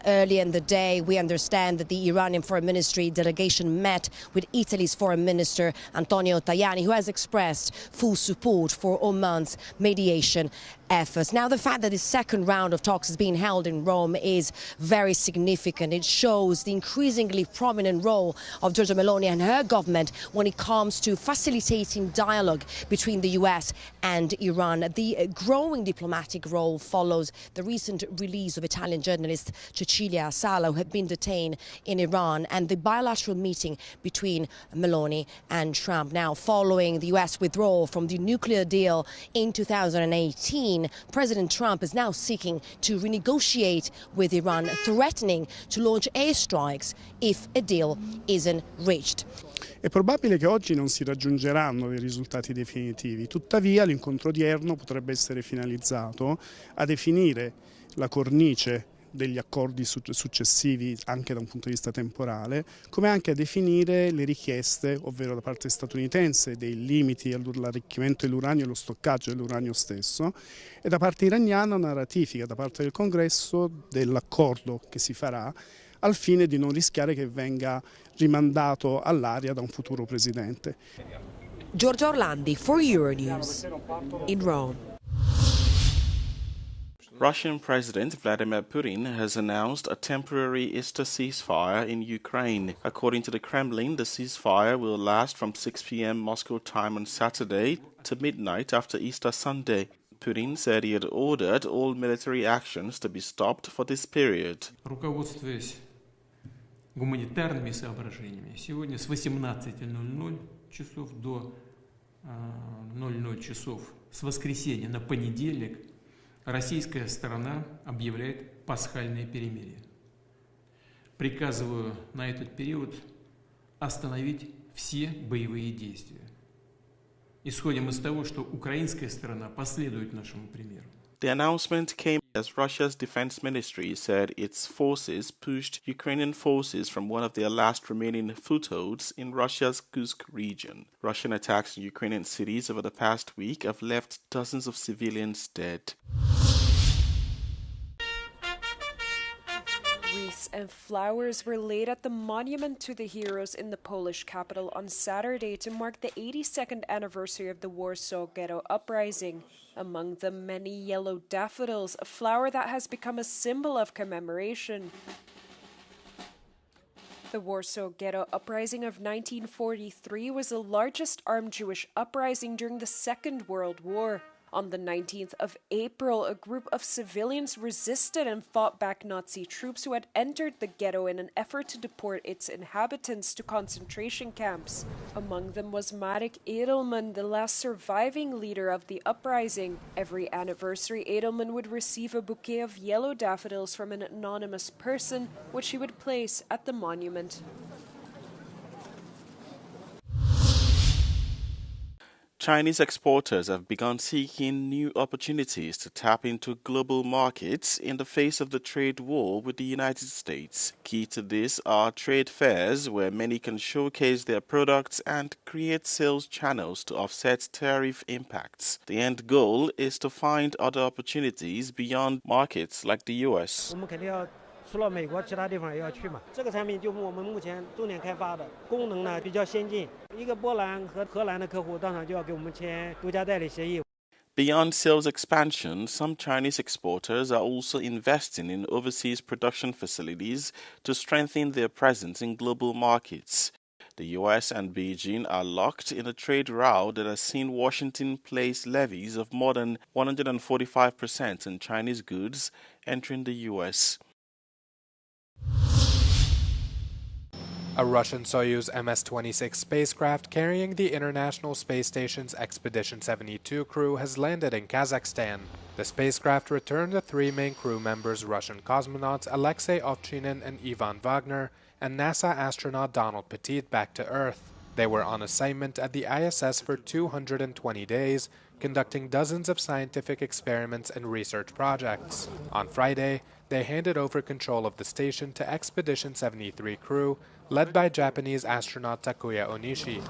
Earlier in the day, we understand that the Iranian Foreign Ministry delegation met with Italy's Foreign Minister Antonio Tajani, who has expressed full support for Oman's mediation efforts. Now, the fact that the second round of talks is being held in Rome is very significant. It shows the increasingly prominent role of Giorgia Meloni and her government when it comes to facilitating dialogue between the US and Iran. The growing diplomatic role follows the recent release of Italian journalist Cecilia Sala, who had been detained in Iran, and the bilateral meeting between Meloni and Trump. Now, following the US withdrawal from the nuclear deal in 2018, President Trump is now seeking to renegotiate with Iran, threatening to launch airstrikes if a deal isn't reached. È probabile che oggi non si raggiungeranno dei risultati definitivi, tuttavia l'incontro odierno potrebbe essere finalizzato a definire la cornice degli accordi successivi anche da un punto di vista temporale, come anche a definire le richieste, ovvero da parte statunitense, dei limiti all'arricchimento dell'uranio e allo stoccaggio dell'uranio stesso, e da parte iraniana una ratifica da parte del Congresso dell'accordo che si farà al fine di non rischiare che venga rimandato all'aria da un futuro presidente. Giorgia Orlandi for Euronews in Rome. Russian President Vladimir Putin has announced a temporary Easter ceasefire in Ukraine. According to the Kremlin, the ceasefire will last from 6 p.m. Moscow time on Saturday to midnight after Easter Sunday. Putin said he had ordered all military actions to be stopped for this period. Руководствуясь гуманитарными соображениями, сегодня с 18:00 часов до 00 часов с воскресенья на понедельник российская сторона объявляет пасхальное перемирие. Приказываю на этот период остановить все боевые действия. Исходим из того, что украинская сторона последует нашему примеру. The announcement came as Russia's defense ministry said its forces pushed Ukrainian forces from one of their last remaining footholds in Russia's Kursk region. Russian attacks in Ukrainian cities over the past week have left dozens of civilians dead. Wreaths and flowers were laid at the monument to the heroes in the Polish capital on Saturday to mark the 82nd anniversary of the Warsaw Ghetto Uprising. Among them, many yellow daffodils, a flower that has become a symbol of commemoration. The Warsaw Ghetto Uprising of 1943 was the largest armed Jewish uprising during the Second World War. On the 19th of April, a group of civilians resisted and fought back Nazi troops who had entered the ghetto in an effort to deport its inhabitants to concentration camps. Among them was Marek Edelman, the last surviving leader of the uprising. Every anniversary, Edelman would receive a bouquet of yellow daffodils from an anonymous person, which he would place at the monument. Chinese exporters have begun seeking new opportunities to tap into global markets in the face of the trade war with the United States. Key to this are trade fairs where many can showcase their products and create sales channels to offset tariff impacts. The end goal is to find other opportunities beyond markets like the US. 除了美国，其他地方也要去嘛。这个产品就是我们目前重点开发的，功能呢比较先进。一个波兰和荷兰的客户当场就要给我们签独家代理协议。 Beyond sales expansion, some Chinese exporters are also investing in overseas production facilities to strengthen their presence in global markets. The US and Beijing are locked in a trade row that has seen Washington place levies of more than 145% on Chinese goods entering the US. A Russian Soyuz MS-26 spacecraft carrying the International Space Station's Expedition 72 crew has landed in Kazakhstan. The spacecraft returned the three main crew members, Russian cosmonauts Alexei Ovchinin and Ivan Wagner, and NASA astronaut Donald Petit, back to Earth. They were on assignment at the ISS for 220 days, conducting dozens of scientific experiments and research projects. On Friday, they handed over control of the station to Expedition 73 crew, led by Japanese astronaut Takuya Onishi.